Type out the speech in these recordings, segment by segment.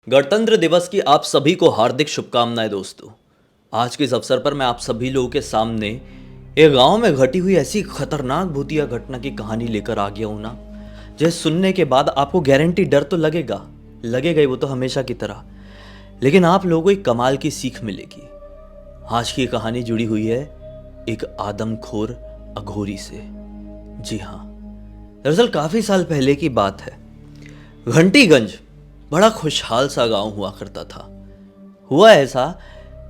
गणतंत्र दिवस की आप सभी को हार्दिक शुभकामनाएं दोस्तों। आज के इस अवसर पर मैं आप सभी लोगों के सामने एक गांव में घटी हुई ऐसी खतरनाक भूतिया घटना की कहानी लेकर आ गया हूं ना, जिसे सुनने के बाद आपको गारंटी डर तो लगेगा ही, वो तो हमेशा की तरह। लेकिन आप लोगों को एक कमाल की सीख मिलेगी। आज की कहानी जुड़ी हुई है एक आदमखोर अघोरी से। जी हाँ, दरअसल काफी साल पहले की बात है। घंटीगंज बड़ा खुशहाल सा गांव हुआ करता था। हुआ ऐसा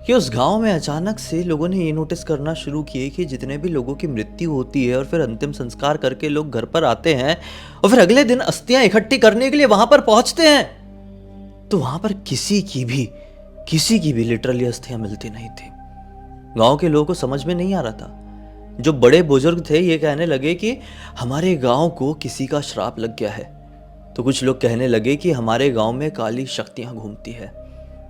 कि उस गांव में अचानक से लोगों ने ये नोटिस करना शुरू किए कि जितने भी लोगों की मृत्यु होती है और फिर अंतिम संस्कार करके लोग घर पर आते हैं और फिर अगले दिन अस्थियां इकट्ठी करने के लिए वहां पर पहुंचते हैं, तो वहां पर किसी की भी लिटरली अस्थियां मिलती नहीं थी। गांव के लोगों को समझ में नहीं आ रहा था। जो बड़े बुजुर्ग थे ये कहने लगे कि हमारे गांव को किसी का श्राप लग गया है। तो कुछ लोग कहने लगे कि हमारे गांव में काली शक्तियां घूमती है,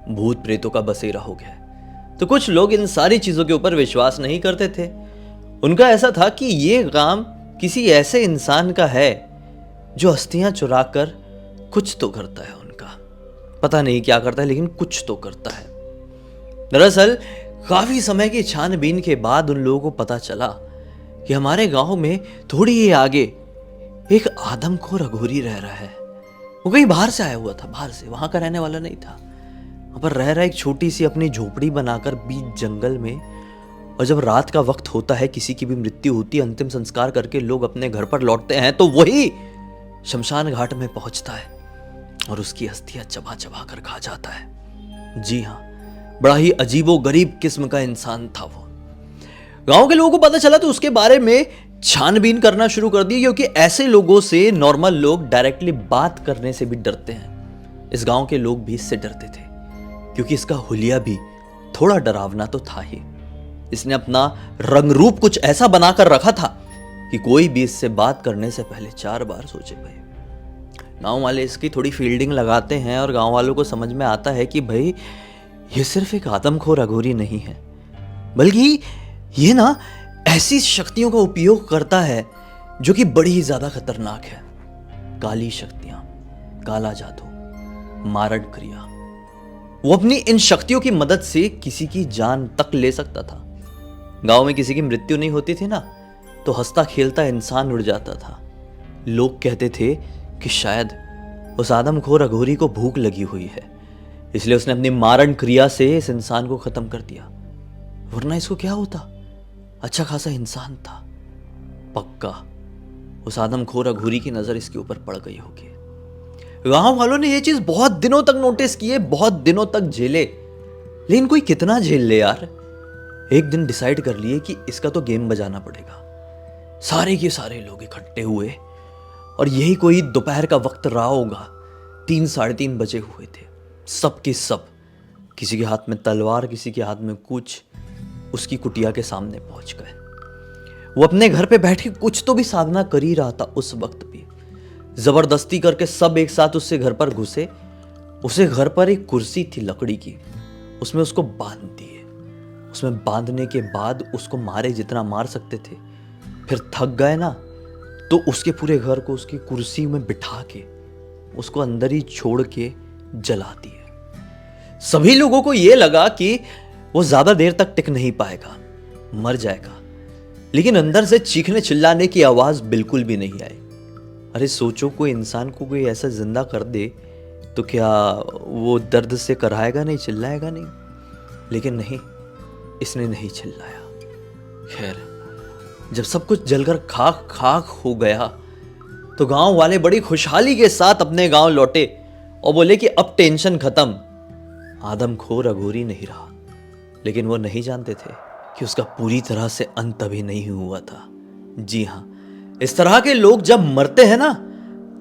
भूत प्रेतों का बसेरा हो गया है। तो कुछ लोग इन सारी चीजों के ऊपर विश्वास नहीं करते थे। उनका ऐसा था कि ये काम किसी ऐसे इंसान का है जो अस्थियां चुरा कर कुछ तो करता है। उनका पता नहीं क्या करता है, लेकिन कुछ तो करता है। दरअसल काफी समय की छानबीन के बाद उन लोगों को पता चला कि हमारे गांव में थोड़ी ही आगे एक आदमखोर अघोरी रह रहा है। वो कहीं बाहर से आया हुआ था, बाहर से, वहां का रहने वाला नहीं था। वहां पर रह रहा एक छोटी सी अपनी झोपड़ी बनाकर बीच जंगल में। और जब रात का वक्त होता है, किसी की भी मृत्यु होती है, अंतिम संस्कार करके लोग अपने घर पर लौटते हैं, तो वही शमशान घाट में पहुंचता है और उसकी अस्थियां चबा चबा कर खा जाता है। जी हाँ, बड़ा ही अजीबो गरीब किस्म का इंसान था वो। गांव के लोगों को पता चला तो उसके बारे में छानबीन करना शुरू कर दी, क्योंकि ऐसे लोगों से नॉर्मल लोग डायरेक्टली बात करने से भी डरते हैं। इस गांव के लोग भी इससे डरते थे, क्योंकि इसका हुलिया भी थोड़ा डरावना तो था ही। इसने अपना रंग रूप कुछ ऐसा बनाकर रखा था कि कोई भी इससे बात करने से पहले 4 बार सोचे। भाई गांव वाले इसकी थोड़ी फील्डिंग लगाते हैं और गांव वालों को समझ में आता है कि भाई ये सिर्फ एक आदमखोर अघोरी नहीं है, बल्कि ये ना ऐसी शक्तियों का उपयोग करता है जो कि बड़ी ही ज्यादा खतरनाक है। काली शक्तियां, काला जादू, मारण क्रिया। वो अपनी इन शक्तियों की मदद से किसी की जान तक ले सकता था। गांव में किसी की मृत्यु नहीं होती थी ना, तो हंसता खेलता इंसान उड़ जाता था। लोग कहते थे कि शायद उस आदमखोर अघोरी को भूख लगी हुई है, इसलिए उसने अपनी मारण क्रिया से इस इंसान को खत्म कर दिया, वरना इसको क्या होता। अच्छा खासा इंसान था। पक्का उस आदमखोर अघोरी की नजर इसके ऊपर पड़ गई होगी। गांव वालों ने यह चीज बहुत दिनों तक नोटिस किए, बहुत दिनों तक झेले, लेकिन कोई कितना झेल ले यार। एक दिन डिसाइड कर लिए कि इसका तो गेम बजाना पड़ेगा। सारे के सारे लोग इकट्ठे हुए और यही कोई दोपहर का वक्त रहा होगा। 3 साढ़े 3 बजे हुए थे। सब के सब, किसी के हाथ में तलवार, किसी के हाथ में कुछ, उसकी कुटिया के सामने पहुंच गए। वो अपने घर पे बैठ के कुछ तो भी साधना कर ही रहा था। उस वक्त भी जबरदस्ती करके सब एक साथ उससे घर पर घुसे। उसे घर पर एक कुर्सी थी लकड़ी की, उसमें उसको बांध दिए। उसमें बांधने के बाद उसको मारे जितना मार सकते थे। फिर थक गए ना, तो उसके पूरे घर को उसकी कुर्सी में बिठा के उसको अंदर ही छोड़ के जला दिए। सभी लोगों को यह लगा कि वो ज्यादा देर तक टिक नहीं पाएगा, मर जाएगा, लेकिन अंदर से चीखने चिल्लाने की आवाज बिल्कुल भी नहीं आई। अरे सोचो, कोई इंसान को कोई ऐसा जिंदा कर दे तो क्या वो दर्द से कराएगा नहीं, चिल्लाएगा नहीं? लेकिन नहीं, इसने नहीं चिल्लाया। खैर, जब सब कुछ जलकर खाक खाक हो गया तो गांव वाले बड़ी खुशहाली के साथ अपने गांव लौटे और बोले कि अब टेंशन खत्म, आदमखोर अघोरी नहीं रहा। लेकिन वो नहीं जानते थे कि उसका पूरी तरह से अंत अभी नहीं हुआ था। जी हाँ, इस तरह के लोग जब मरते हैं ना,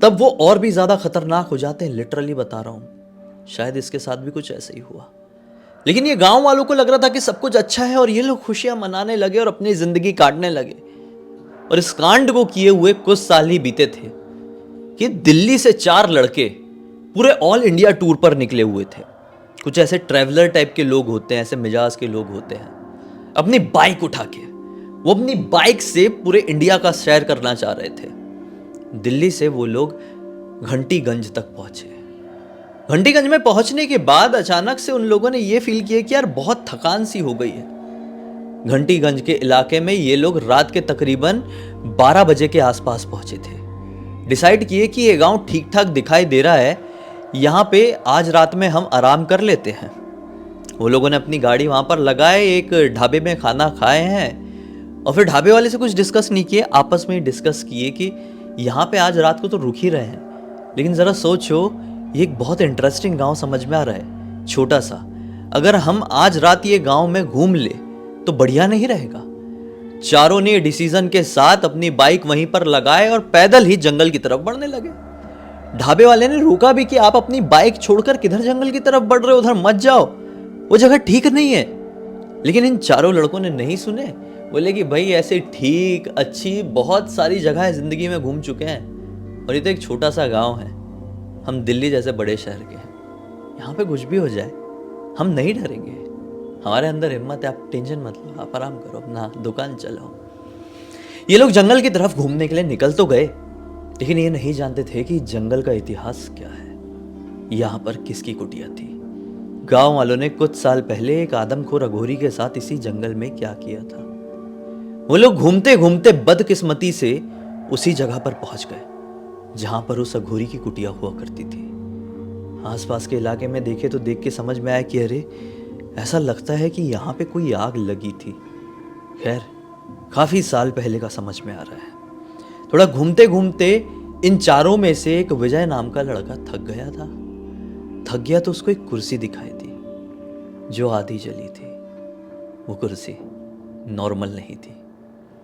तब वो और भी ज्यादा खतरनाक हो जाते हैं। लिटरली बता रहा हूं, शायद इसके साथ भी कुछ ऐसा ही हुआ। लेकिन ये गांव वालों को लग रहा था कि सब कुछ अच्छा है और ये लोग खुशियां मनाने लगे और अपनी जिंदगी काटने लगे। और इस कांड को किए हुए कुछ साल ही बीते थे कि दिल्ली से 4 लड़के पूरे ऑल इंडिया टूर पर निकले हुए थे। कुछ ऐसे ट्रैवलर टाइप के लोग होते हैं, ऐसे मिजाज के लोग होते हैं। अपनी बाइक उठा के वो अपनी बाइक से पूरे इंडिया का सैर करना चाह रहे थे। दिल्ली से वो लोग घंटीगंज तक पहुंचे। घंटीगंज में पहुंचने के बाद अचानक से उन लोगों ने यह फील किया कि यार बहुत थकान सी हो गई है। घंटीगंज के इलाके में ये लोग रात के तकरीबन 12 बजे के आसपास पहुंचे थे। डिसाइड किए कि ये गांव ठीक ठाक दिखाई दे रहा है, यहाँ पे आज रात में हम आराम कर लेते हैं। वो लोगों ने अपनी गाड़ी वहाँ पर लगाए, एक ढाबे में खाना खाए हैं और फिर ढाबे वाले से कुछ डिस्कस नहीं किए, आपस में ही डिस्कस किए कि यहाँ पे आज रात को तो रुक ही रहे हैं, लेकिन ज़रा सोचो ये एक बहुत इंटरेस्टिंग गांव समझ में आ रहा है, छोटा सा। अगर हम आज रात ये गांव में घूम ले तो बढ़िया नहीं रहेगा। चारों ने डिसीजन के साथ अपनी बाइक वहीं पर लगाए और पैदल ही जंगल की तरफ बढ़ने लगे। ढाबे वाले ने रोका भी कि आप अपनी बाइक छोड़कर किधर जंगल की तरफ बढ़ रहे हो, उधर मत जाओ, वो जगह ठीक नहीं है। लेकिन इन चारों लड़कों ने नहीं सुने। बोले कि भाई ऐसे ठीक अच्छी बहुत सारी जगह जिंदगी में घूम चुके हैं और ये तो एक छोटा सा गांव है, हम दिल्ली जैसे बड़े शहर के हैं, यहाँ पे कुछ भी हो जाए हम नहीं डरेंगे, हमारे अंदर हिम्मत है, आप टेंशन मत लो, आप आराम करो, अपना दुकान चलाओ। ये लोग जंगल की तरफ घूमने के लिए निकल तो गए, लेकिन ये नहीं जानते थे कि जंगल का इतिहास क्या है, यहाँ पर किसकी कुटिया थी। गांव वालों ने कुछ साल पहले एक आदमखोर अघोरी के साथ इसी जंगल में क्या किया था। वो लोग घूमते घूमते बदकिस्मती से उसी जगह पर पहुंच गए जहां पर उस अघोरी की कुटिया हुआ करती थी। आसपास के इलाके में देखे तो देख के समझ में आया कि अरे ऐसा लगता है कि यहाँ पे कोई आग लगी थी। खैर काफी साल पहले का समझ में आ रहा है। थोड़ा घूमते घूमते इन चारों में से एक विजय नाम का लड़का थक गया था। थक गया तो उसको एक कुर्सी दिखाई दी जो आधी जली थी। वो कुर्सी नॉर्मल नहीं थी,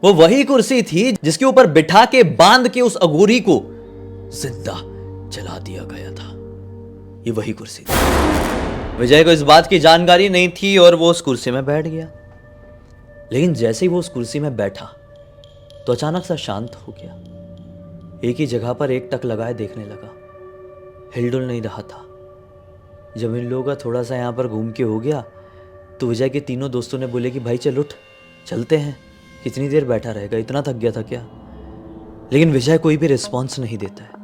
वो वही कुर्सी थी जिसके ऊपर बिठा के बांध के उस अघोरी को जिंदा जला दिया गया था। ये वही कुर्सी थी। विजय को इस बात की जानकारी नहीं थी और वो उस कुर्सी में बैठ गया। लेकिन जैसे ही वो उस कुर्सी में बैठा तो अचानक सा शांत हो गया। एक ही जगह पर एक टक लगाए देखने लगा, हिलडुल नहीं रहा था। जब इन लोगों का थोड़ा सा यहाँ पर घूम के हो गया तो विजय के तीनों दोस्तों ने बोले कि भाई चल उठ, चलते हैं, कितनी देर बैठा रहेगा, इतना थक गया था क्या। लेकिन विजय कोई भी रिस्पॉन्स नहीं देता है।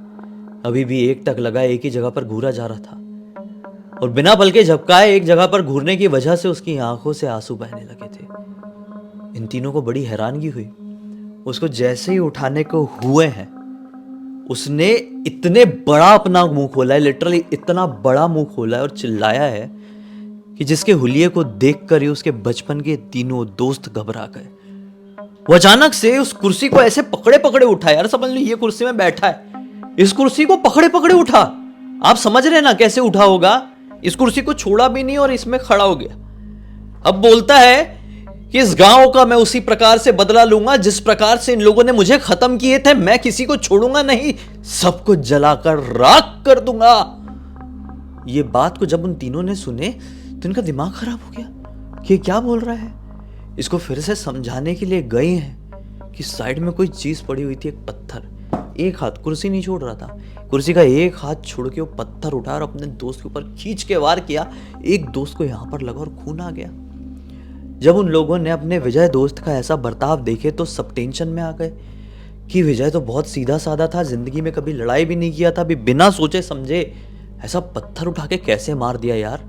अभी भी एक टक लगाए एक ही जगह पर घूरा जा रहा था और बिना पलके झपकाए एक जगह पर घूरने की वजह से उसकी आंखों से आंसू बहने लगे थे। इन तीनों को बड़ी हैरानगी हुई। उसको जैसे ही उठाने को हुए हैं उसने इतने बड़ा अपना मुंह खोला है, लिटरली इतना बड़ा मुंह खोला है और चिल्लाया है कि जिसके हुलिये को देखकर ही उसके बचपन के तीनों दोस्त घबरा गए। वो अचानक से उस कुर्सी को ऐसे पकड़े पकड़े उठा। यार समझ लो ये कुर्सी में बैठा है, इस कुर्सी को पकड़े पकड़े उठा। आप समझ रहे ना कैसे उठा होगा। इस कुर्सी को छोड़ा भी नहीं और इसमें खड़ा हो गया। अब बोलता है कि इस गांव का मैं उसी प्रकार से बदला लूंगा जिस प्रकार से इन लोगों ने मुझे खत्म किए थे। मैं किसी को छोड़ूंगा नहीं, सबको जलाकर राख कर दूंगा। ये बात को जब उन तीनों ने सुने तो इनका दिमाग खराब हो गया कि क्या बोल रहा है। इसको फिर से समझाने के लिए गए हैं कि साइड में कोई चीज पड़ी हुई थी, एक पत्थर। एक हाथ, कुर्सी नहीं छोड़ रहा था, कुर्सी का एक हाथ छोड़ के वो पत्थर उठा और अपने दोस्त के ऊपर खींच के वार किया। एक दोस्त को यहां पर लगा और खून आ गया। जब उन लोगों ने अपने विजय दोस्त का ऐसा बर्ताव देखे तो सब टेंशन में आ गए कि विजय तो बहुत सीधा साधा था, जिंदगी में कभी लड़ाई भी नहीं किया था, अभी बिना सोचे समझे ऐसा पत्थर उठा के कैसे मार दिया यार।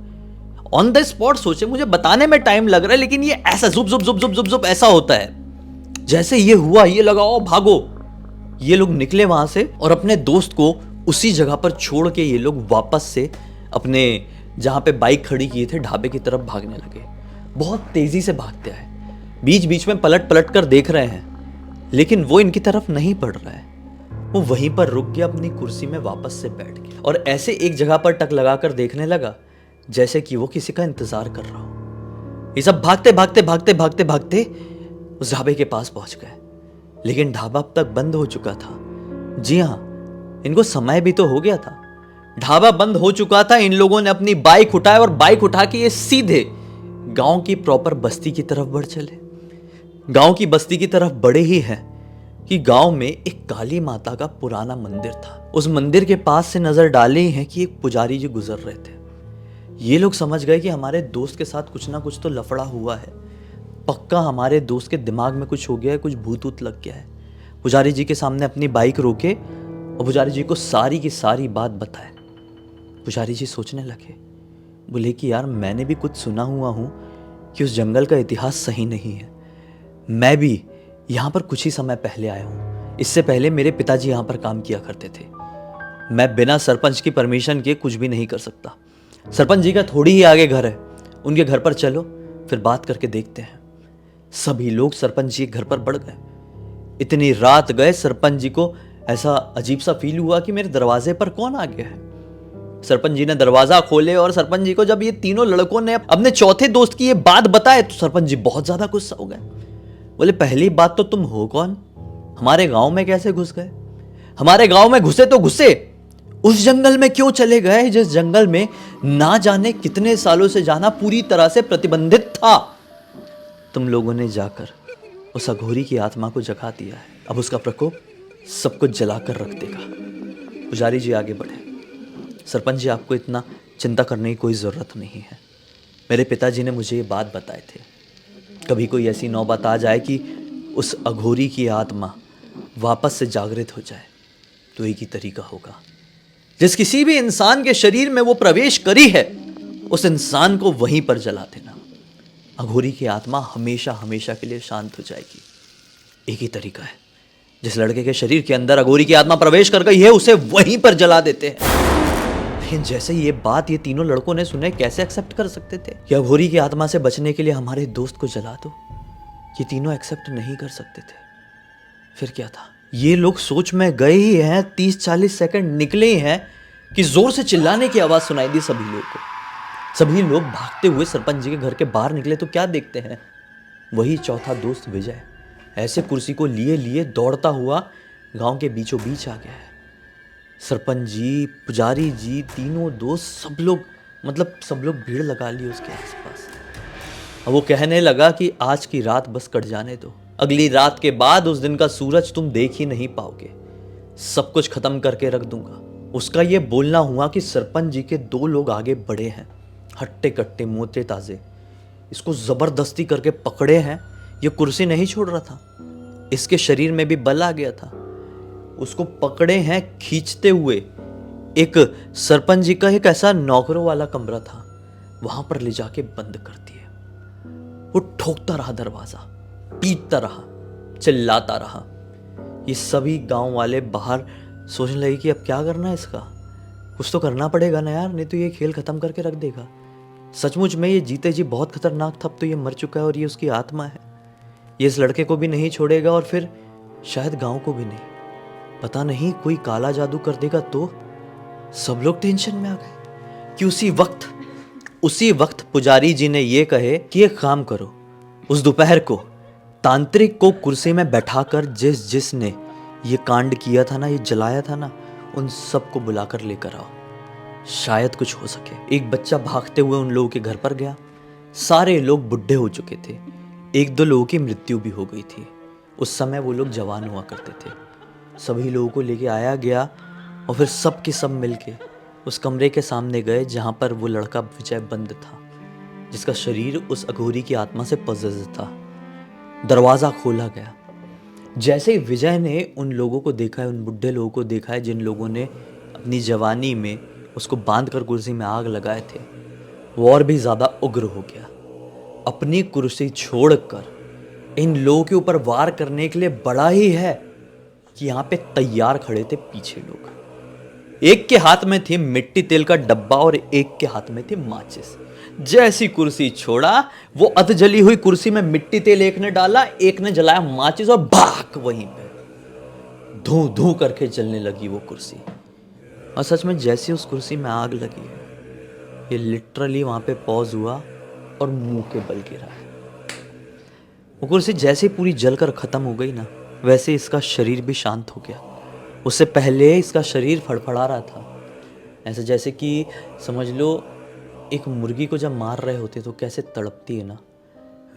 ऑन द स्पॉट सोचे, मुझे बताने में टाइम लग रहा है लेकिन ये ऐसा जुप जुप जुप जुप जुप जुप ऐसा होता है। जैसे ये हुआ ये लगाओ भागो। ये लोग निकले वहां से और अपने दोस्त को उसी जगह पर छोड़ के ये लोग वापस से अपने जहां पे बाइक खड़ी किए थे ढाबे की तरफ भागने लगे। बहुत तेजी से भागते आए, बीच बीच में पलट पलट कर देख रहे हैं लेकिन वो इनकी तरफ नहीं बढ़ रहा है। वो वहीं पर रुक गया, अपनी कुर्सी में वापस से बैठ गया और ऐसे एक जगह पर टक लगाकर देखने लगा जैसे कि वो किसी का इंतजार कर रहा हो। ये सब भागते भागते भागते भागते भागते उस ढाबे के पास पहुंच गए, लेकिन ढाबा अब तक बंद हो चुका था। जी हां, इनको समय भी तो हो गया था। ढाबा बंद हो चुका था। इन लोगों ने अपनी बाइक उठाई और बाइक उठा के ये सीधे गांव की प्रॉपर बस्ती की तरफ बढ़ चले। गांव की बस्ती की तरफ बढ़े ही हैं कि गांव में एक काली माता का पुराना मंदिर था। उस मंदिर के पास से नजर डाले ही हैं कि एक पुजारी जी गुजर रहे थे। ये लोग समझ गए कि हमारे दोस्त के साथ कुछ ना कुछ तो लफड़ा हुआ है, पक्का हमारे दोस्त के दिमाग में कुछ हो गया है, कुछ भूत ऊत लग गया है। पुजारी जी के सामने अपनी बाइक रोके और पुजारी जी को सारी की सारी बात बताए। पुजारी जी सोचने लगे, बोले कि यार मैंने भी कुछ सुना हुआ हूँ कि उस जंगल का इतिहास सही नहीं है। मैं भी यहाँ पर कुछ ही समय पहले आया हूँ। इससे पहले मेरे पिताजी यहाँ पर काम किया करते थे। मैं बिना सरपंच की परमिशन के कुछ भी नहीं कर सकता। सरपंच जी का थोड़ी ही आगे घर है, उनके घर पर चलो, फिर बात करके देखते हैं। सभी लोग सरपंच जी के घर पर बढ़ गए। इतनी रात गए, सरपंच जी को ऐसा अजीब सा फील हुआ कि मेरे दरवाजे पर कौन आ गया है। सरपंच जी ने दरवाजा खोले और सरपंच जी को जब ये तीनों लड़कों ने अपने चौथे दोस्त की ये बात बताए तो सरपंच जी बहुत ज्यादा गुस्सा हो गए। बोले, पहली बात तो तुम हो कौन? हमारे गांव में कैसे घुस गए? हमारे गांव में घुसे तो घुसे, उस जंगल में क्यों चले गए जिस जंगल में ना जाने कितने सालों से जाना पूरी तरह से प्रतिबंधित था? तुम लोगों ने जाकर उस अघोरी की आत्मा को जगा दिया है। अब उसका प्रकोप सबको जलाकर रख देगा। पुजारी जी आगे बढ़े। सरपंच जी, आपको इतना चिंता करने की कोई ज़रूरत नहीं है। मेरे पिताजी ने मुझे ये बात बताए थे, कभी कोई ऐसी नौबत आ जाए कि उस अघोरी की आत्मा वापस से जागृत हो जाए तो एक ही तरीका होगा, जिस किसी भी इंसान के शरीर में वो प्रवेश करी है उस इंसान को वहीं पर जला देना। अघोरी की आत्मा हमेशा हमेशा के लिए शांत हो जाएगी। एक ही तरीका है, जिस लड़के के शरीर के अंदर अघोरी की आत्मा प्रवेश कर गई है उसे वहीं पर जला देते हैं। लेकिन जैसे ये बात ये तीनों लड़कों ने सुने, कैसे एक्सेप्ट कर सकते थे कि अघोरी की आत्मा से बचने के लिए हमारे दोस्त को जला दो? ये तीनों एक्सेप्ट नहीं कर सकते थे। फिर क्या था? ये लोग सोच में गए ही हैं, 30-40 सेकंड निकले ही हैं कि जोर से चिल्लाने की आवाज सुनाई दी सभी लोग को। सभी लोग भागते हुए सरपंच जी के घर के बाहर निकले तो क्या देखते हैं, वही चौथा दोस्त विजय ऐसे कुर्सी को लिए लिए दौड़ता हुआ गांव के बीचों बीच आ गया है। सरपंच जी, पुजारी जी, तीनों दोस्त, सब लोग भीड़ लगा ली उसके आसपास। अब वो कहने लगा कि आज की रात बस कट जाने दो, अगली रात के बाद उस दिन का सूरज तुम देख ही नहीं पाओगे, सब कुछ खत्म करके रख दूंगा। उसका ये बोलना हुआ कि सरपंच जी के 2 लोग आगे बढ़े हैं, हट्टे कट्टे मोटे ताजे, इसको जबरदस्ती करके पकड़े हैं। ये कुर्सी नहीं छोड़ रहा था, इसके शरीर में भी बल आ गया था। उसको पकड़े हैं खींचते हुए। एक सरपंच जी का एक ऐसा नौकरों वाला कमरा था, वहां पर ले जाके बंद कर दिए। वो ठोकता रहा दरवाजा, पीटता रहा, चिल्लाता रहा। ये सभी गांव वाले बाहर सोचने लगे कि अब क्या करना है इसका, कुछ तो करना पड़ेगा ना यार, नहीं तो ये खेल खत्म करके रख देगा। सचमुच में ये जीते जी बहुत खतरनाक था, अब तो ये मर चुका है और ये उसकी आत्मा है। ये इस लड़के को भी नहीं छोड़ेगा और फिर शायद गांव को भी नहीं। पता नहीं कोई काला जादू कर देगा तो। सब लोग टेंशन में आ गए कि उसी वक्त पुजारी जी ने ये कहे कि एक काम करो, उस दोपहर को तांत्रिक को कुर्सी में बैठाकर जिसने ये कांड किया था ना, ये जलाया था ना, उन सबको बुलाकर लेकर आओ, शायद कुछ हो सके। एक बच्चा भागते हुए उन लोगों के घर पर गया। सारे लोग बुढ़े हो चुके थे, 1-2 लोगों की मृत्यु भी हो गई थी। उस समय वो लोग जवान हुआ करते थे। सभी लोगों को लेके आया गया और फिर सब के सब मिलके उस कमरे के सामने गए जहां पर वो लड़का विजय बंद था, जिसका शरीर उस अघोरी की आत्मा से पजेस्ड था। दरवाजा खोला गया। जैसे ही विजय ने उन लोगों को देखा है, उन बुढ़े लोगों को देखा है जिन लोगों ने अपनी जवानी में उसको बांध कर कुर्सी में आग लगाए थे, वो और भी ज्यादा उग्र हो गया। अपनी कुर्सी छोड़कर इन लोगों के ऊपर वार करने के लिए बड़ा ही है कि यहाँ पे तैयार खड़े थे पीछे लोग। एक के हाथ में थी मिट्टी तेल का डब्बा और एक के हाथ में थी माचिस। जैसी कुर्सी छोड़ा, वो अध जली हुई कुर्सी में मिट्टी तेल एक ने डाला, एक ने जलाया माचिस और भाग वहीं पे धू धू करके जलने लगी वो कुर्सी। और सच में जैसी उस कुर्सी में आग लगी है, ये लिटरली वहां पे पॉज हुआ और मुंह के बल गिरा है। वो कुर्सी जैसे पूरी जलकर खत्म हो गई ना, वैसे इसका शरीर भी शांत हो गया। उससे पहले इसका शरीर फड़फड़ा रहा था, ऐसे जैसे कि समझ लो एक मुर्गी को जब मार रहे होते तो कैसे तड़पती है ना,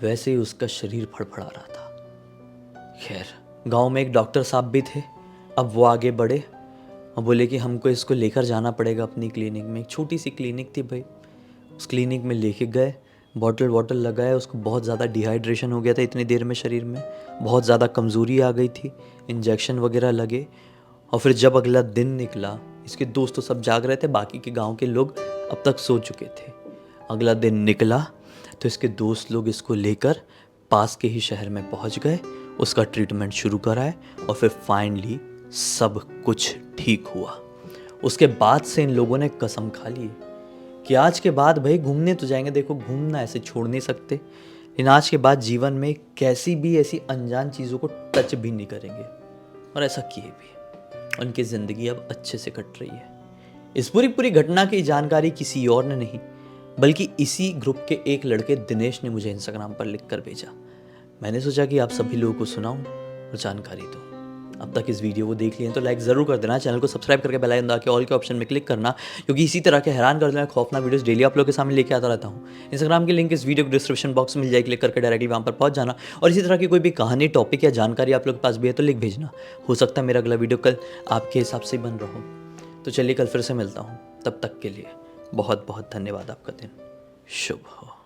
वैसे ही उसका शरीर फड़फड़ा रहा था। खैर, गांव में एक डॉक्टर साहब भी थे। अब वो आगे बढ़े और बोले कि हमको इसको लेकर जाना पड़ेगा अपनी क्लिनिक में। एक छोटी सी क्लिनिक थी भाई, उस क्लिनिक में लेके गए, बॉटल लगाए। उसको बहुत ज़्यादा डिहाइड्रेशन हो गया था इतनी देर में, शरीर में बहुत ज़्यादा कमज़ोरी आ गई थी, इंजेक्शन वगैरह लगे। और फिर जब अगला दिन निकला, इसके दोस्त तो सब जाग रहे थे, बाकी के गांव के लोग अब तक सो चुके थे। अगला दिन निकला तो इसके दोस्त लोग इसको लेकर पास के ही शहर में पहुंच गए, उसका ट्रीटमेंट शुरू कराए और फिर फाइनली सब कुछ ठीक हुआ। उसके बाद से इन लोगों ने कसम खा ली कि आज के बाद भाई घूमने तो जाएंगे, देखो घूमना ऐसे छोड़ नहीं सकते, लेकिन आज के बाद जीवन में कैसी भी ऐसी अनजान चीज़ों को टच भी नहीं करेंगे। और ऐसा किए भी, उनकी ज़िंदगी अब अच्छे से कट रही है। इस पूरी घटना की जानकारी किसी और ने नहीं बल्कि इसी ग्रुप के एक लड़के दिनेश ने मुझे इंस्टाग्राम पर लिख कर भेजा। मैंने सोचा कि आप सभी लोगों को सुनाऊं और जानकारी दूं। अब तक इस वीडियो को देख लिए तो लाइक ज़रूर कर देना, चैनल को सब्सक्राइब करके बेल आइकन दबा के ऑल के ऑप्शन में क्लिक करना, क्योंकि इसी तरह के हैरान कर देना खौफनाक वीडियोस डेली आप लोगों के सामने लेके आता रहता हूँ। इंस्टाग्राम की लिंक इस वीडियो को डिस्क्रिप्शन बॉक्स में मिल जाएगी, क्लिक करके डायरेक्टली वहाँ पर पहुँच जाना। और इसी तरह की कोई भी कहानी, टॉपिक या जानकारी आप लोग के पास भी है तो लिख भेजना। हो सकता है मेरा अगला वीडियो कल आपके हिसाब से बन रहा हो। तो चलिए कल फिर से मिलता हूँ, तब तक के लिए बहुत बहुत धन्यवाद। आपका दिन शुभ हो।